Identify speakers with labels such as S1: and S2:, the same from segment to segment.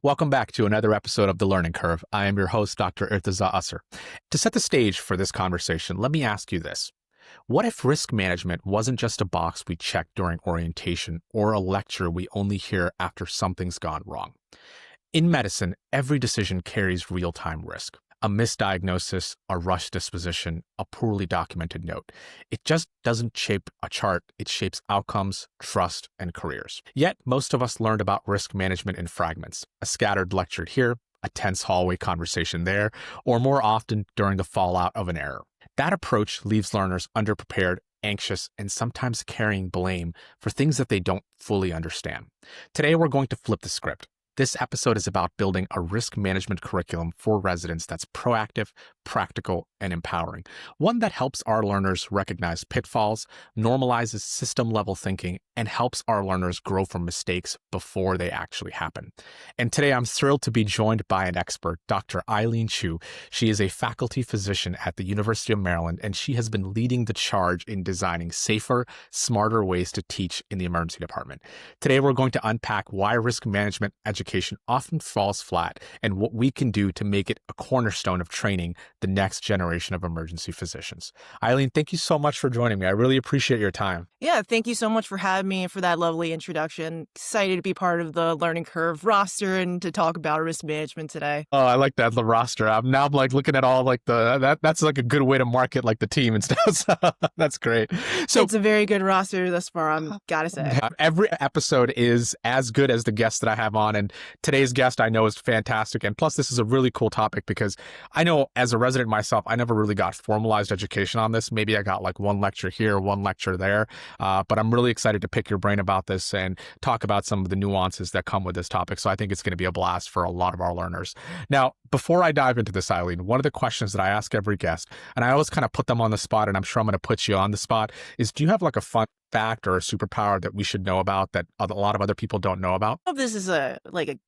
S1: Welcome back to another episode of The Learning Curve. I am your host, Dr. Irtaza Asar. To set the stage for this conversation, let me ask you this. What if risk management wasn't just a box we check during orientation or a lecture we only hear after something's gone wrong? In medicine, every decision carries real-time risk. A misdiagnosis, a rushed disposition, a poorly documented note. It just doesn't shape a chart, it shapes outcomes, trust, and careers. Yet, most of us learned about risk management in fragments, a scattered lecture here, a tense hallway conversation there, or more often during the fallout of an error. That approach leaves learners underprepared, anxious, and sometimes carrying blame for things that they don't fully understand. Today, we're going to flip the script. This episode is about building a risk management curriculum for residents that's proactive, practical, and empowering. One that helps our learners recognize pitfalls, normalizes system-level thinking, and helps our learners grow from mistakes before they actually happen. And today I'm thrilled to be joined by an expert, Dr. Eileen Chu. She is a faculty physician at the University of Maryland, and she has been leading the charge in designing safer, smarter ways to teach in the emergency department. Today we're going to unpack why risk management education often falls flat and what we can do to make it a cornerstone of training the next generation of emergency physicians. Eileen, thank you so much for joining me. I really appreciate your time.
S2: Yeah, thank you so much for having me and for that lovely introduction. Excited to be part of the Learning Curve roster and to talk about risk management today.
S1: Oh, I like that, the roster. I'm like looking at all like that's like a good way to market like the team and stuff. So that's great. So
S2: it's a very good roster thus far, I'm gotta say.
S1: Every episode is as good as the guest that I have on, and today's guest I know is fantastic. And plus, this is a really cool topic because I know as a resident myself, I never really got formalized education on this. Maybe I got like one lecture here, one lecture there, but I'm really excited to pick your brain about this and talk about some of the nuances that come with this topic. So I think it's going to be a blast for a lot of our learners. Now, before I dive into this, Eileen, one of the questions that I ask every guest, and I always kind of put them on the spot, and I'm sure I'm going to put you on the spot, is do you have like a fun fact or a superpower that we should know about that a lot of other people don't know about?
S2: I don't know if this is a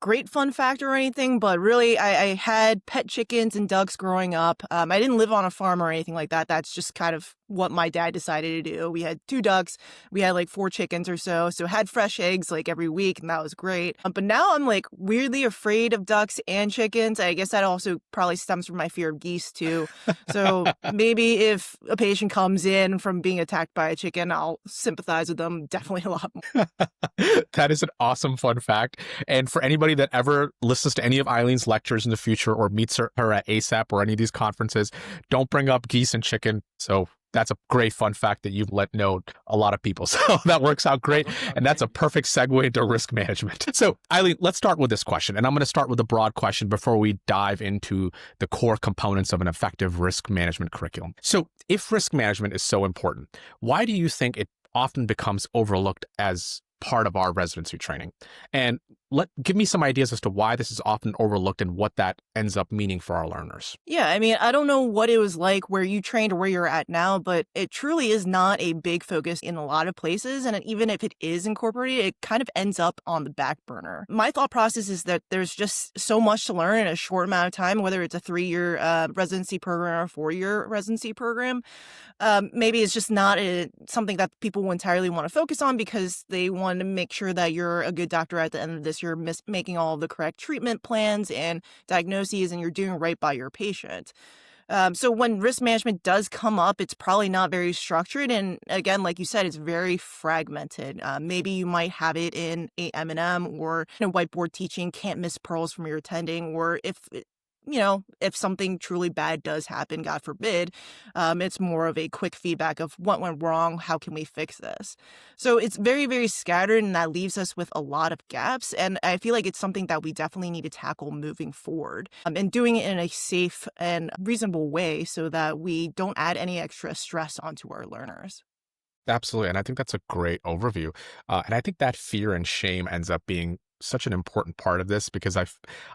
S2: great fun fact or anything, but really I had pet chickens and ducks growing up. I didn't live on a farm or anything like that. That's just kind of what my dad decided to do. We had 2 ducks. We had like 4 chickens or so had fresh eggs like every week, and that was great. But now I'm like weirdly afraid of ducks and chickens. I guess that also probably stems from my fear of geese too. So maybe if a patient comes in from being attacked by a chicken, I'll sympathize with them definitely a lot more.
S1: That is an awesome fun fact. And for anybody that ever listens to any of Eileen's lectures in the future or meets her at ASAP or any of these conferences, don't bring up geese and chicken. So that's a great fun fact that you've let know a lot of people. So that works out great. And that's a perfect segue into risk management. So Eileen, let's start with this question. And I'm going to start with a broad question before we dive into the core components of an effective risk management curriculum. So if risk management is so important, why do you think it often becomes overlooked as part of our residency training? And give me some ideas as to why this is often overlooked and what that ends up meaning for our learners.
S2: Yeah, I mean, I don't know what it was like where you trained or where you're at now, but it truly is not a big focus in a lot of places. And even if it is incorporated, it kind of ends up on the back burner. My thought process is that there's just so much to learn in a short amount of time, whether it's a 3-year residency program or a 4-year residency program. Maybe it's just not something that people will entirely want to focus on because they want to make sure that you're a good doctor at the end of this. You're making all of the correct treatment plans and diagnoses, and you're doing right by your patient. So when risk management does come up, it's probably not very structured. And again, like you said, it's very fragmented. Maybe you might have it in a M&M or in a whiteboard teaching, can't miss pearls from your attending, or if something truly bad does happen, God forbid, it's more of a quick feedback of what went wrong, how can we fix this? So it's very, very scattered, and that leaves us with a lot of gaps. And I feel like it's something that we definitely need to tackle moving forward, and doing it in a safe and reasonable way so that we don't add any extra stress onto our learners.
S1: Absolutely. And I think that's a great overview. And I think that fear and shame ends up being such an important part of this because I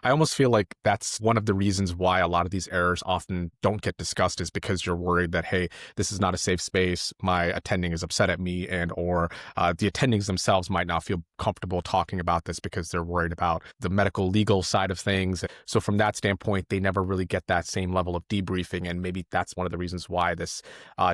S1: almost feel like that's one of the reasons why a lot of these errors often don't get discussed is because you're worried that, hey, this is not a safe space. My attending is upset at me or the attendings themselves might not feel comfortable talking about this because they're worried about the medical legal side of things. So from that standpoint, they never really get that same level of debriefing. And maybe that's one of the reasons why this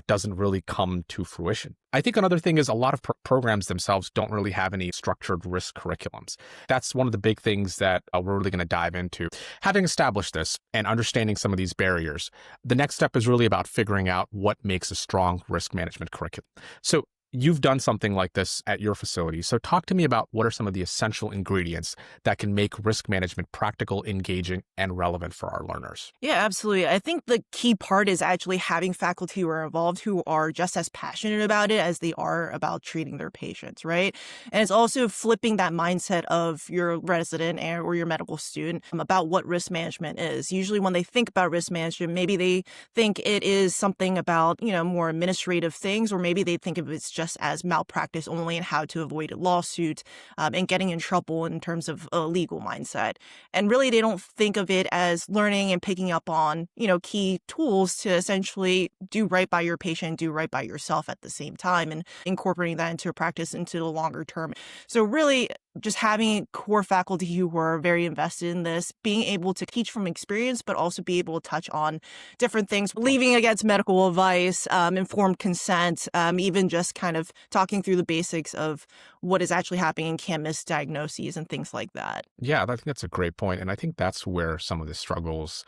S1: doesn't really come to fruition. I think another thing is a lot of programs themselves don't really have any structured risk curriculums. That's one of the big things that we're really going to dive into. Having established this and understanding some of these barriers, the next step is really about figuring out what makes a strong risk management curriculum. So you've done something like this at your facility. So talk to me about what are some of the essential ingredients that can make risk management practical, engaging, and relevant for our learners.
S2: Yeah, absolutely. I think the key part is actually having faculty who are involved who are just as passionate about it as they are about treating their patients, right? And it's also flipping that mindset of your resident or your medical student about what risk management is. Usually when they think about risk management, maybe they think it is something about, more administrative things, or maybe they think of it just as malpractice only and how to avoid a lawsuit and getting in trouble in terms of a legal mindset. And really, they don't think of it as learning and picking up on, key tools to essentially do right by your patient, do right by yourself at the same time, and incorporating that into a practice into the longer term. So really, just having core faculty who are very invested in this, being able to teach from experience, but also be able to touch on different things, leaving against medical advice, informed consent, even just kind of talking through the basics of what is actually happening and can't miss diagnoses and things like that.
S1: Yeah, I think that's a great point. And I think that's where some of the struggles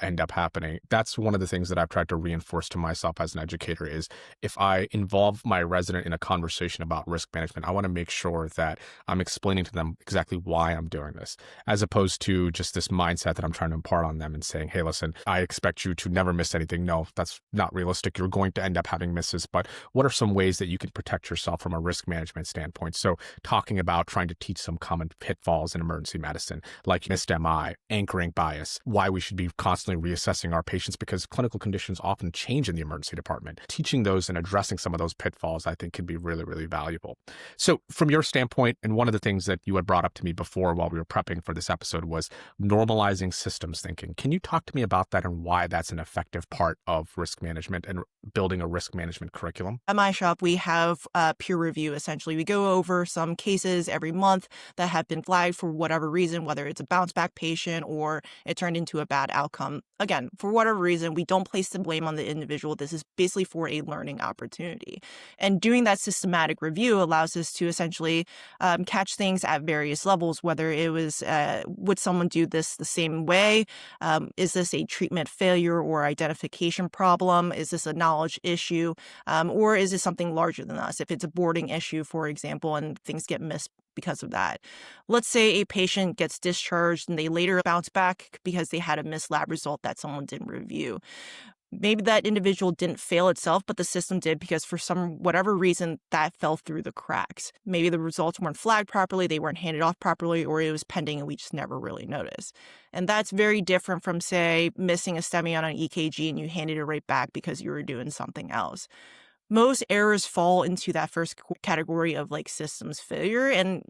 S1: end up happening. That's one of the things that I've tried to reinforce to myself as an educator is if I involve my resident in a conversation about risk management, I want to make sure that I'm explaining to them exactly why I'm doing this, as opposed to just this mindset that I'm trying to impart on them and saying, hey, listen, I expect you to never miss anything. No, that's not realistic. You're going to end up having misses. But what are some ways that you can protect yourself from a risk management standpoint? So talking about trying to teach some common pitfalls in emergency medicine, like missed MI, anchoring bias, why we should be constantly reassessing our patients because clinical conditions often change in the emergency department. Teaching those and addressing some of those pitfalls, I think, can be really, really valuable. So from your standpoint, and one of the things that you had brought up to me before while we were prepping for this episode was normalizing systems thinking. Can you talk to me about that and why that's an effective part of risk management and building a risk management curriculum?
S2: At my shop, we have peer review, essentially. We go over some cases every month that have been flagged for whatever reason, whether it's a bounce back patient or it turned into a bad outcome. Again, for whatever reason, we don't place the blame on the individual. This is basically for a learning opportunity. And doing that systematic review allows us to essentially catch things at various levels, whether it was, would someone do this the same way? Is this a treatment failure or identification problem? Is this a knowledge issue? Or is this something larger than us? If it's a boarding issue, for example, and things get missed because of that. Let's say a patient gets discharged and they later bounce back because they had a missed lab result that someone didn't review. Maybe that individual didn't fail itself, but the system did because for whatever reason that fell through the cracks. Maybe the results weren't flagged properly, they weren't handed off properly, or it was pending and we just never really noticed. And that's very different from, say, missing a STEMI on an EKG and you handed it right back because you were doing something else. Most errors fall into that first category of like systems failure. And,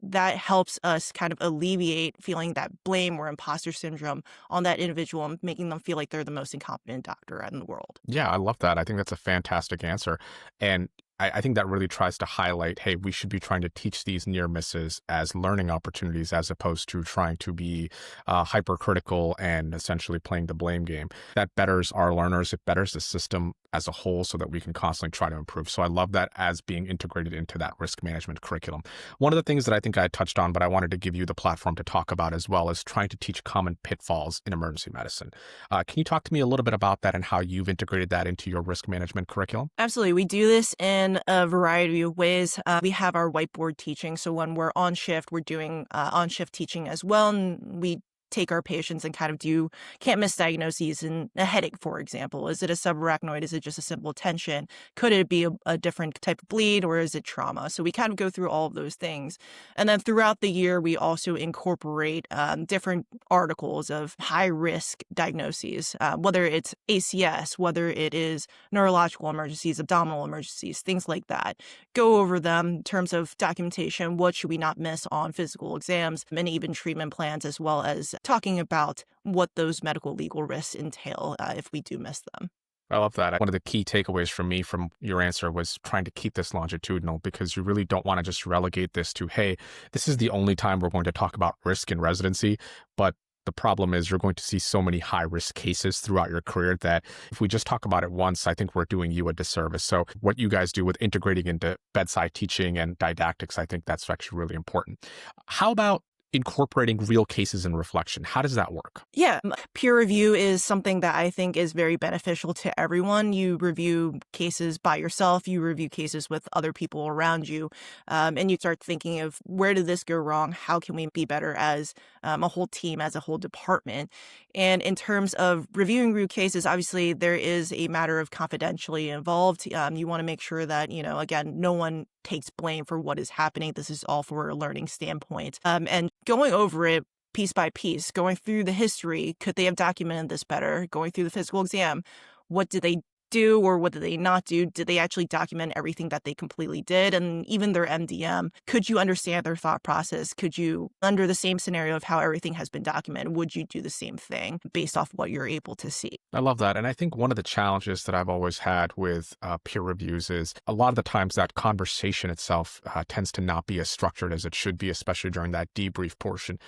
S2: that helps us kind of alleviate feeling that blame or imposter syndrome on that individual and making them feel like they're the most incompetent doctor in the world.
S1: Yeah, I love that. I think that's a fantastic answer. And I think that really tries to highlight, hey, we should be trying to teach these near misses as learning opportunities as opposed to trying to be hypercritical and essentially playing the blame game. That betters our learners. It betters the system as a whole so that we can constantly try to improve. So I love that as being integrated into that risk management curriculum. One of the things that I think I touched on, but I wanted to give you the platform to talk about as well, is trying to teach common pitfalls in emergency medicine. Can you talk to me a little bit about that and how you've integrated that into your risk management curriculum?
S2: Absolutely. We do this in a variety of ways. We have our whiteboard teaching. So when we're on shift, we're doing on-shift teaching as well. And we take our patients and kind of do can't miss diagnoses in a headache, for example. Is it a subarachnoid? Is it just a simple tension? Could it be a different type of bleed, or is it trauma? So we kind of go through all of those things. And then throughout the year, we also incorporate different articles of high risk diagnoses, whether it's ACS, whether it is neurological emergencies, abdominal emergencies, things like that. Go over them in terms of documentation. What should we not miss on physical exams and even treatment plans, as well as talking about what those medical legal risks entail if we do miss them.
S1: I love that. One of the key takeaways from me from your answer was trying to keep this longitudinal because you really don't want to just relegate this to, hey, this is the only time we're going to talk about risk in residency, but The problem is you're going to see so many high-risk cases throughout your career that if we just talk about it once, I think we're doing you a disservice. So what you guys do with integrating into bedside teaching and didactics, I think that's actually really important. How about incorporating real cases and reflection? How does that work?
S2: Yeah, peer review is something that I think is very beneficial to everyone. You review cases by yourself, you review cases with other people around you, and you start thinking of where did this go wrong? How can we be better as a whole team, as a whole department? And in terms of reviewing real cases, obviously there is a matter of confidentiality involved. You want to make sure that, again, no one takes blame for what is happening. This is all for a learning standpoint. And going over it piece by piece, going through the history, could they have documented this better? Going through the physical exam, what did they do or what did they not do? Did they actually document everything that they completely did? And even their MDM, could you understand their thought process? Could you, under the same scenario of how everything has been documented, would you do the same thing based off what you're able to see?
S1: I love that. And I think one of the challenges that I've always had with peer reviews is a lot of the times that conversation itself tends to not be as structured as it should be, especially during that debrief portion.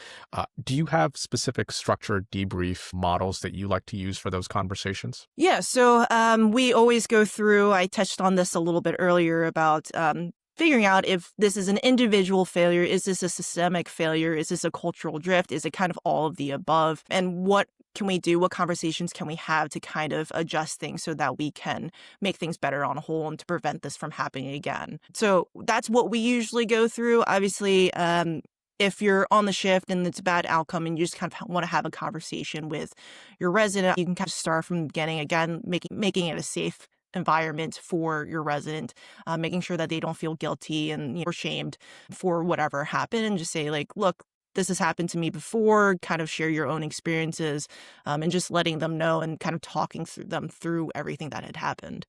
S1: Do you have specific structured debrief models that you like to use for those conversations?
S2: Yeah, so we always go through, I touched on this a little bit earlier about figuring out if this is an individual failure, is this a systemic failure, is this a cultural drift, is it kind of all of the above, and what can we do, what conversations can we have to kind of adjust things so that we can make things better on a whole and to prevent this from happening again. So that's what we usually go through. Obviously, if you're on the shift and it's a bad outcome and you just kind of want to have a conversation with your resident, you can kind of start from the beginning, again, making it a safe environment for your resident, making sure that they don't feel guilty and or shamed for whatever happened, and just say like, look, this has happened to me before, kind of share your own experiences, and just letting them know and kind of talking through them through everything that had happened.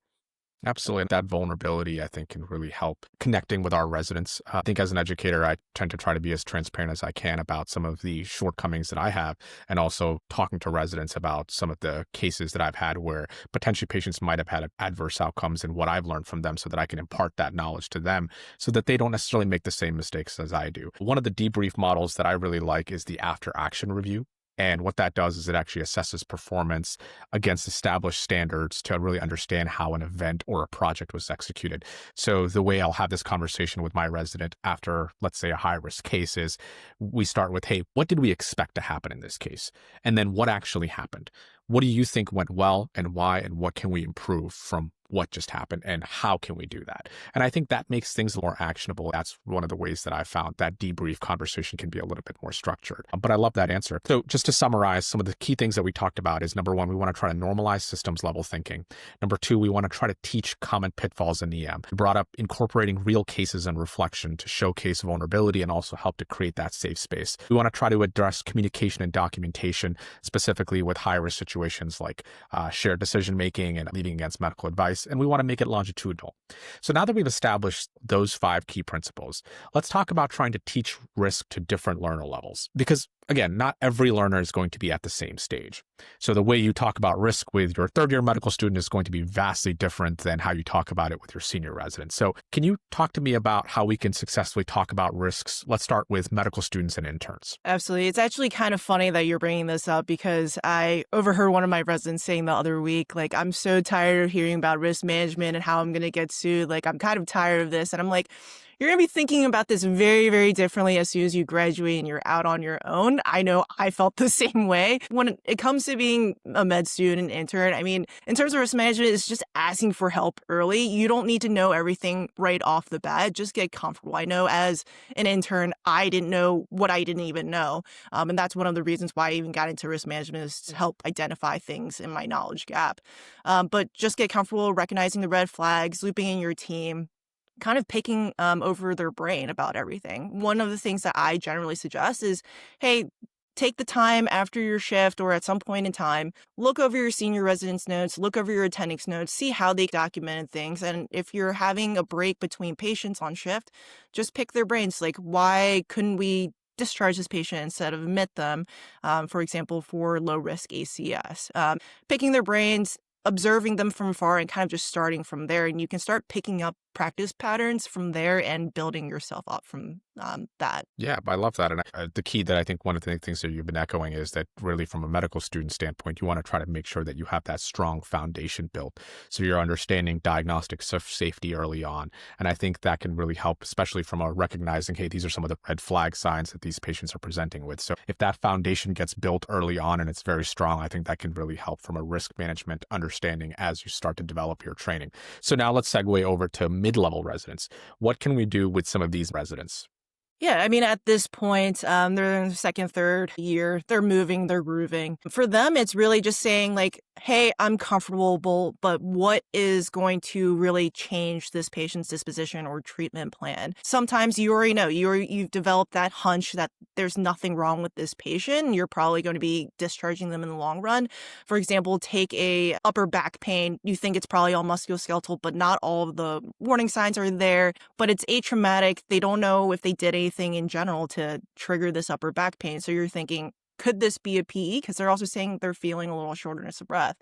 S1: Absolutely. That vulnerability, I think, can really help connecting with our residents. I think as an educator, I tend to try to be as transparent as I can about some of the shortcomings that I have, and also talking to residents about some of the cases that I've had where potentially patients might have had adverse outcomes and what I've learned from them so that I can impart that knowledge to them so that they don't necessarily make the same mistakes as I do. One of the debrief models that I really like is the after action review. And what that does is it actually assesses performance against established standards to really understand how an event or a project was executed. So the way I'll have this conversation with my resident after, let's say, a high-risk case is we start with, hey, what did we expect to happen in this case? And then what actually happened? What do you think went well and why, and what can we improve from what just happened and how can we do that? And I think that makes things more actionable. That's one of the ways that I found that debrief conversation can be a little bit more structured. But I love that answer. So just to summarize, some of the key things that we talked about is number one, we want to try to normalize systems level thinking. Number two, we want to try to teach common pitfalls in EM. We brought up incorporating real cases and reflection to showcase vulnerability and also help to create that safe space. We want to try to address communication and documentation, specifically with high-risk situations like shared decision-making and leading against medical advice. And we want to make it longitudinal. So now that we've established those 5 key principles, let's talk about trying to teach risk to different learner levels. Because again, not every learner is going to be at the same stage. So the way you talk about risk with your third-year medical student is going to be vastly different than how you talk about it with your senior resident. So can you talk to me about how we can successfully talk about risks? Let's start with medical students and interns.
S2: Absolutely. It's actually kind of funny that you're bringing this up because I overheard one of my residents saying the other week, like, I'm so tired of hearing about risk management and how I'm going to get sued. Like, I'm kind of tired of this. And I'm like, you're going to be thinking about this very, very differently as soon as you graduate and you're out on your own. I know I felt the same way. When it comes to being a med student, intern, I mean, in terms of risk management, it's just asking for help early. You don't need to know everything right off the bat. Just get comfortable. I know as an intern, I didn't know what I didn't even know. And that's one of the reasons why I even got into risk management is to help identify things in my knowledge gap. But just get comfortable recognizing the red flags, looping in your team, kind of picking over their brain about everything. One of the things that I generally suggest is, hey, take the time after your shift or at some point in time, look over your senior residence notes, look over your attendings notes, see how they documented things. And if you're having a break between patients on shift, just pick their brains. Like, why couldn't we discharge this patient instead of admit them, for example, for low-risk ACS? Picking their brains, observing them from far and kind of just starting from there. And you can start picking up practice patterns from there and building yourself up from that.
S1: Yeah, I love that. And the key that I think one of the things that you've been echoing is that really from a medical student standpoint, you want to try to make sure that you have that strong foundation built. So you're understanding diagnostic safety early on. And I think that can really help, especially from a recognizing, hey, these are some of the red flag signs that these patients are presenting with. So if that foundation gets built early on and it's very strong, I think that can really help from a risk management understanding as you start to develop your training. So now let's segue over to mid-level residents. What can we do with some of these residents?
S2: Yeah, I mean, at this point, they're in their second, third year. They're moving, they're grooving. For them, it's really just saying like, hey, I'm comfortable, but what is going to really change this patient's disposition or treatment plan? Sometimes you already know, you've developed that hunch that there's nothing wrong with this patient. You're probably going to be discharging them in the long run. For example, take a upper back pain. You think it's probably all musculoskeletal, but not all of the warning signs are there, but it's atraumatic. They don't know if they did anything in general to trigger this upper back pain. So you're thinking, could this be a PE? Because they're also saying they're feeling a little shortness of breath.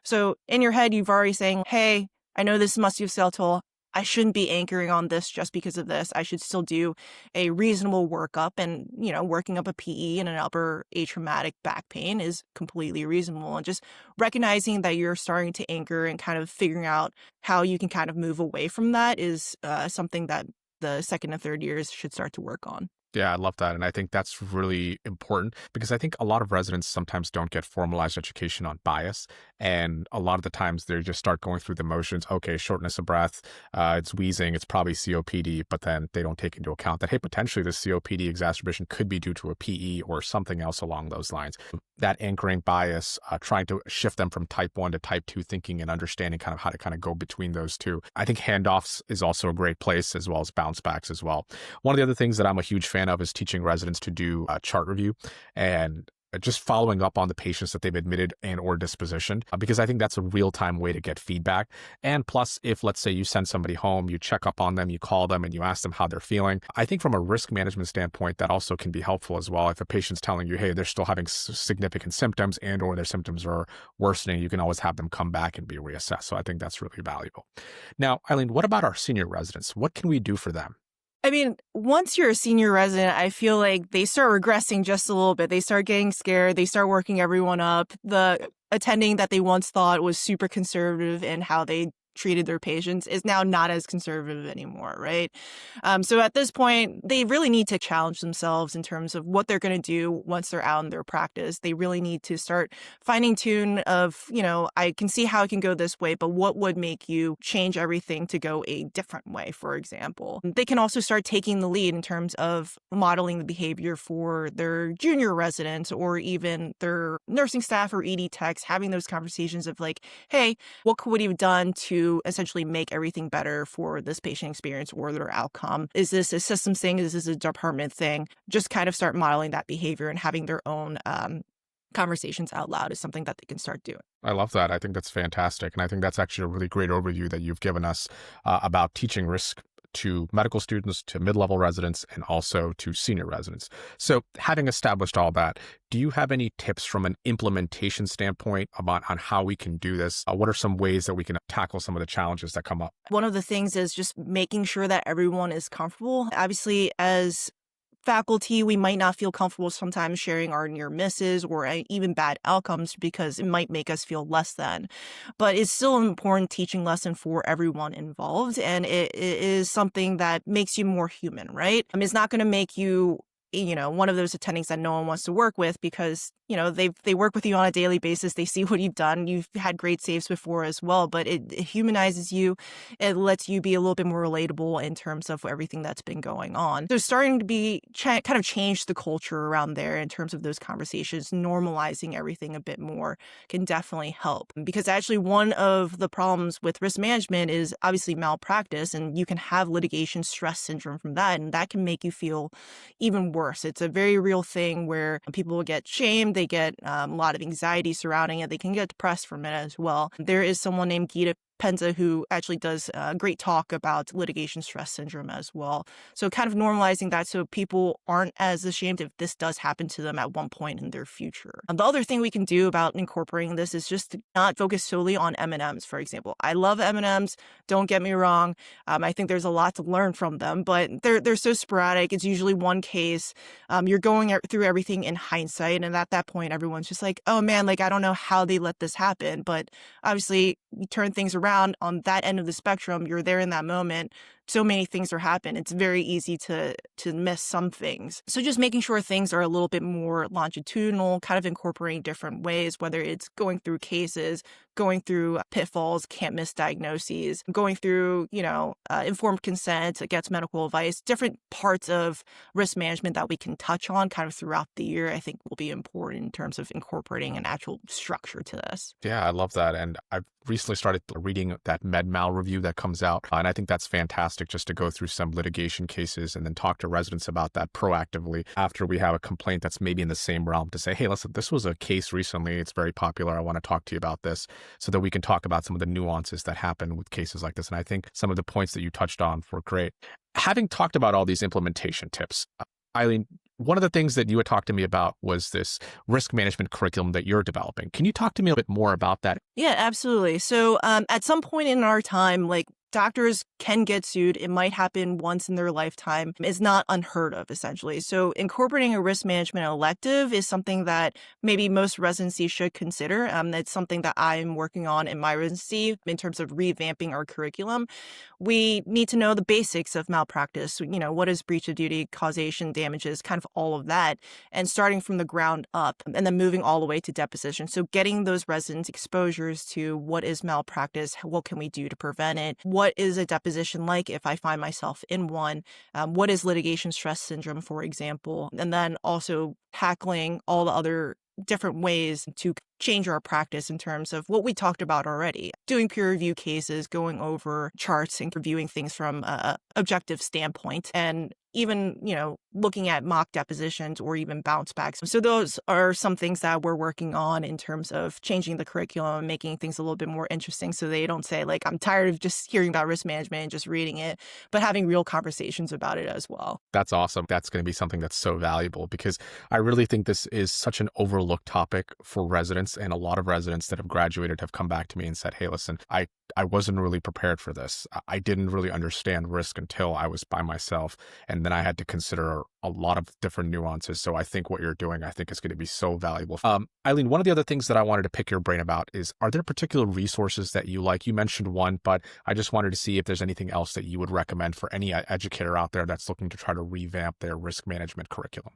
S2: So in your head, you've already saying, hey, I know this is musculoskeletal. I shouldn't be anchoring on this just because of this. I should still do a reasonable workup, and, working up a PE and an upper atraumatic back pain is completely reasonable. And just recognizing that you're starting to anchor and kind of figuring out how you can kind of move away from that is something that the second and third years should start to work on.
S1: Yeah, I love that. And I think that's really important because I think a lot of residents sometimes don't get formalized education on bias. And a lot of the times they just start going through the motions. Okay, shortness of breath, it's wheezing, it's probably COPD, but then they don't take into account that, hey, potentially this COPD exacerbation could be due to a PE or something else along those lines. That anchoring bias, trying to shift them from type 1 to type 2 thinking and understanding kind of how to kind of go between those two. I think handoffs is also a great place, as well as bounce backs as well. One of the other things that I'm a huge fan of is teaching residents to do a chart review and just following up on the patients that they've admitted and or dispositioned, because I think that's a real-time way to get feedback. And plus, if let's say you send somebody home, you check up on them, you call them and you ask them how they're feeling. I think from a risk management standpoint, that also can be helpful as well. If a patient's telling you, hey, they're still having significant symptoms and or their symptoms are worsening, you can always have them come back and be reassessed. So I think that's really valuable. Now, Eileen, what about our senior residents? What can we do for them?
S2: I mean, once you're a senior resident, I feel like they start regressing just a little bit. They start getting scared. They start working everyone up. The attending that they once thought was super conservative in how they treated their patients is now not as conservative anymore, right? So at this point, they really need to challenge themselves in terms of what they're going to do once they're out in their practice. They really need to start finding tune of, I can see how it can go this way, but what would make you change everything to go a different way, for example? They can also start taking the lead in terms of modeling the behavior for their junior residents or even their nursing staff or ED techs, having those conversations of like, hey, what could we have done to essentially make everything better for this patient experience or their outcome? Is this a systems thing? Is this a department thing? Just kind of start modeling that behavior and having their own conversations out loud is something that they can start doing.
S1: I love that. I think that's fantastic. And I think that's actually a really great overview that you've given us about teaching risk to medical students, to mid-level residents, and also to senior residents. So having established all that, do you have any tips from an implementation standpoint on how we can do this? What are some ways that we can tackle some of the challenges that come up?
S2: One of the things is just making sure that everyone is comfortable. Obviously, as faculty, we might not feel comfortable sometimes sharing our near misses or even bad outcomes because it might make us feel less than. But it's still an important teaching lesson for everyone involved. And it is something that makes you more human, right? It's not going to make you one of those attendings that no one wants to work with because, they work with you on a daily basis. They see what you've done. You've had great saves before as well, but it humanizes you. It lets you be a little bit more relatable in terms of everything that's been going on. There's starting to be kind of change the culture around there in terms of those conversations. Normalizing everything a bit more can definitely help, because actually one of the problems with risk management is obviously malpractice, and you can have litigation stress syndrome from that, and that can make you feel even worse. It's a very real thing where people will get shamed. They get a lot of anxiety surrounding it. They can get depressed from it as well. There is someone named Gita Penza, who actually does a great talk about litigation stress syndrome as well. So kind of normalizing that so people aren't as ashamed if this does happen to them at one point in their future. The other thing we can do about incorporating this is just to not focus solely on M&Ms, for example. I love M&Ms, don't get me wrong. I think there's a lot to learn from them, but they're so sporadic. It's usually one case. You're going through everything in hindsight, and at that point, everyone's just like, oh man, like I don't know how they let this happen. But obviously, you turn things around on that end of the spectrum. You're there in that moment. So many things are happening. It's very easy to miss some things. So just making sure things are a little bit more longitudinal, kind of incorporating different ways, whether it's going through cases, going through pitfalls, can't miss diagnoses, going through, informed consent against medical advice, different parts of risk management that we can touch on kind of throughout the year, I think will be important in terms of incorporating an actual structure to this.
S1: Yeah, I love that. And I've recently started reading that MedMal review that comes out. And I think that's fantastic just to go through some litigation cases and then talk to residents about that proactively after we have a complaint that's maybe in the same realm to say, hey, listen, this was a case recently. It's very popular. I want to talk to you about this so that we can talk about some of the nuances that happen with cases like this. And I think some of the points that you touched on were great. Having talked about all these implementation tips, Eileen, one of the things that you had talked to me about was this risk management curriculum that you're developing. Can you talk to me a bit more about that?
S2: Yeah, absolutely. So at some point in our time, like doctors can get sued. It might happen once in their lifetime. It's not unheard of, essentially. So incorporating a risk management elective is something that maybe most residencies should consider. That's something that I'm working on in my residency in terms of revamping our curriculum. We need to know the basics of malpractice. What is breach of duty, causation, damages, kind of all of that, and starting from the ground up and then moving all the way to deposition. So getting those residents exposures to what is malpractice, what can we do to prevent it, what is a deposition like if I find myself in one, what is litigation stress syndrome, for example, and then also tackling all the other different ways to change our practice in terms of what we talked about already, doing peer review cases, going over charts and reviewing things from an objective standpoint, and even, looking at mock depositions or even bounce backs. So those are some things that we're working on in terms of changing the curriculum and making things a little bit more interesting so they don't say, like, I'm tired of just hearing about risk management and just reading it, but having real conversations about it as well.
S1: That's awesome. That's going to be something that's so valuable because I really think this is such an overlooked topic for residents, and a lot of residents that have graduated have come back to me and said, hey, listen, I wasn't really prepared for this. I didn't really understand risk until I was by myself. And then I had to consider a lot of different nuances. So I think what you're doing, I think is going to be so valuable. Eileen, one of the other things that I wanted to pick your brain about is, are there particular resources that you like? You mentioned one, but I just wanted to see if there's anything else that you would recommend for any educator out there that's looking to try to revamp their risk management curriculum.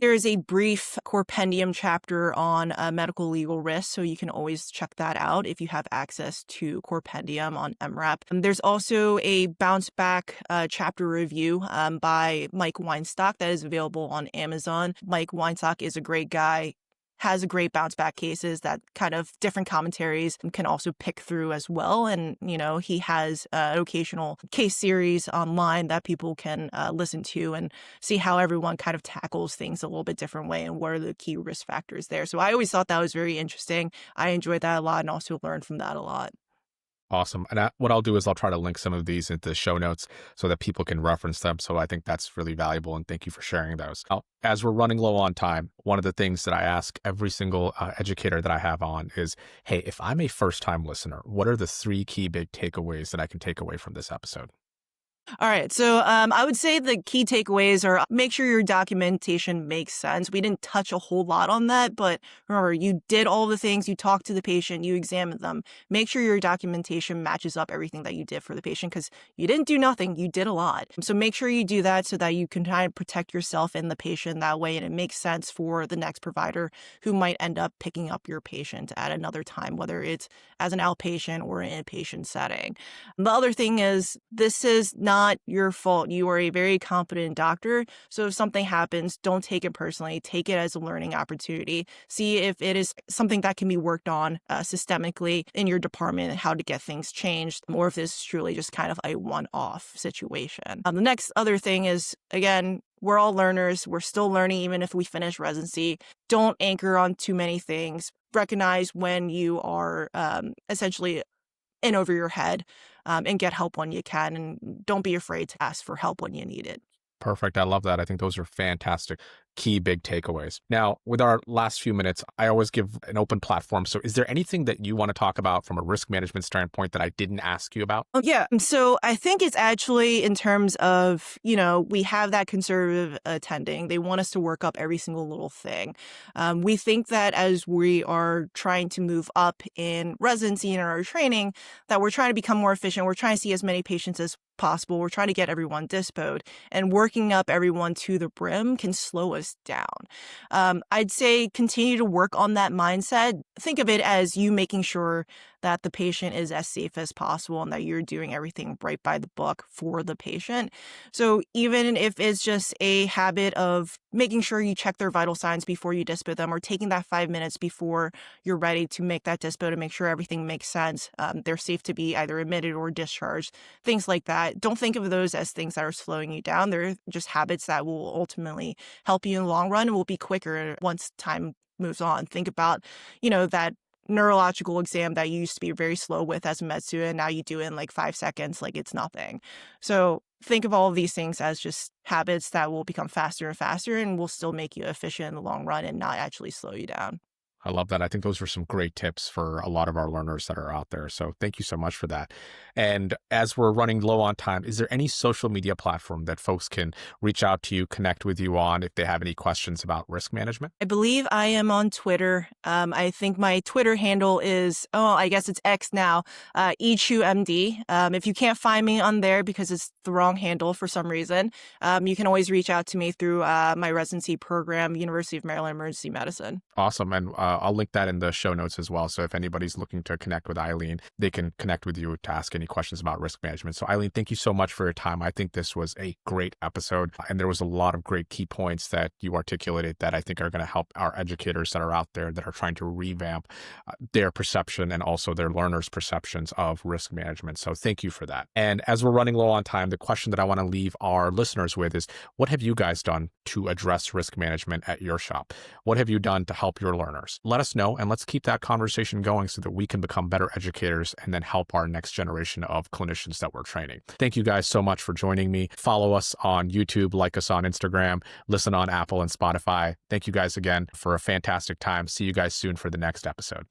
S2: There is a brief compendium chapter on medical legal risk, so you can always check that out if you have access to compendium on MRAP. There's also a bounce back chapter review by Mike Weinstock that is available on Amazon. Mike Weinstock is a great guy, has a great bounce back cases that kind of different commentaries can also pick through as well. And, he has an occasional case series online that people can listen to and see how everyone kind of tackles things a little bit different way and what are the key risk factors there. So I always thought that was very interesting. I enjoyed that a lot and also learned from that a lot.
S1: Awesome. And what I'll do is I'll try to link some of these into the show notes so that people can reference them. So I think that's really valuable. And thank you for sharing those. Now, as we're running low on time, one of the things that I ask every single educator that I have on is, hey, if I'm a first-time listener, what are the 3 key big takeaways that I can take away from this episode?
S2: All right. So I would say the key takeaways are make sure your documentation makes sense. We didn't touch a whole lot on that, but remember, you did all the things, you talked to the patient, you examined them. Make sure your documentation matches up everything that you did for the patient because you didn't do nothing, you did a lot. So make sure you do that so that you can kind of protect yourself and the patient that way, and it makes sense for the next provider who might end up picking up your patient at another time, whether it's as an outpatient or an inpatient setting. The other thing is this is not your fault. You are a very competent doctor. So if something happens, don't take it personally. Take it as a learning opportunity. See if it is something that can be worked on systemically in your department, how to get things changed, or if this is truly just kind of a one-off situation. The next other thing is, again, we're all learners. We're still learning even if we finish residency. Don't anchor on too many things. Recognize when you are essentially in over your head, and get help when you can. And don't be afraid to ask for help when you need it.
S1: Perfect. I love that. I think those are fantastic, key big takeaways. Now, with our last few minutes, I always give an open platform. So, is there anything that you want to talk about from a risk management standpoint that I didn't ask you about?
S2: Oh, yeah. So I think it's actually in terms of, we have that conservative attending. They want us to work up every single little thing. We think that as we are trying to move up in residency and in our training, that we're trying to become more efficient. We're trying to see as many patients as possible. We're trying to get everyone dispoed, and working up everyone to the brim can slow us down. I'd say continue to work on that mindset. Think of it as you making sure that the patient is as safe as possible and that you're doing everything right by the book for the patient. So even if it's just a habit of making sure you check their vital signs before you dispo them, or taking that 5 minutes before you're ready to make that dispo to make sure everything makes sense, they're safe to be either admitted or discharged, things like that. Don't think of those as things that are slowing you down. They're just habits that will ultimately help you in the long run and will be quicker once time moves on. Think about, that neurological exam that you used to be very slow with as a med student. Now you do it in like 5 seconds, like it's nothing. So think of all of these things as just habits that will become faster and faster and will still make you efficient in the long run and not actually slow you down.
S1: I love that. I think those were some great tips for a lot of our learners that are out there. So thank you so much for that. And as we're running low on time, is there any social media platform that folks can reach out to you, connect with you on if they have any questions about risk management?
S2: I believe I am on Twitter. I think my Twitter handle is, I guess it's X now, EChuMD. If you can't find me on there because it's the wrong handle for some reason, you can always reach out to me through my residency program, University of Maryland Emergency Medicine.
S1: Awesome. And I'll link that in the show notes as well. So if anybody's looking to connect with Eileen, they can connect with you to ask any questions about risk management. So Eileen, thank you so much for your time. I think this was a great episode, and there was a lot of great key points that you articulated that I think are going to help our educators that are out there that are trying to revamp their perception and also their learners' perceptions of risk management. So thank you for that. And as we're running low on time, the question that I want to leave our listeners with is, what have you guys done to address risk management at your shop? What have you done to help your learners? Let us know, and let's keep that conversation going so that we can become better educators and then help our next generation of clinicians that we're training. Thank you guys so much for joining me. Follow us on YouTube, like us on Instagram, listen on Apple and Spotify. Thank you guys again for a fantastic time. See you guys soon for the next episode.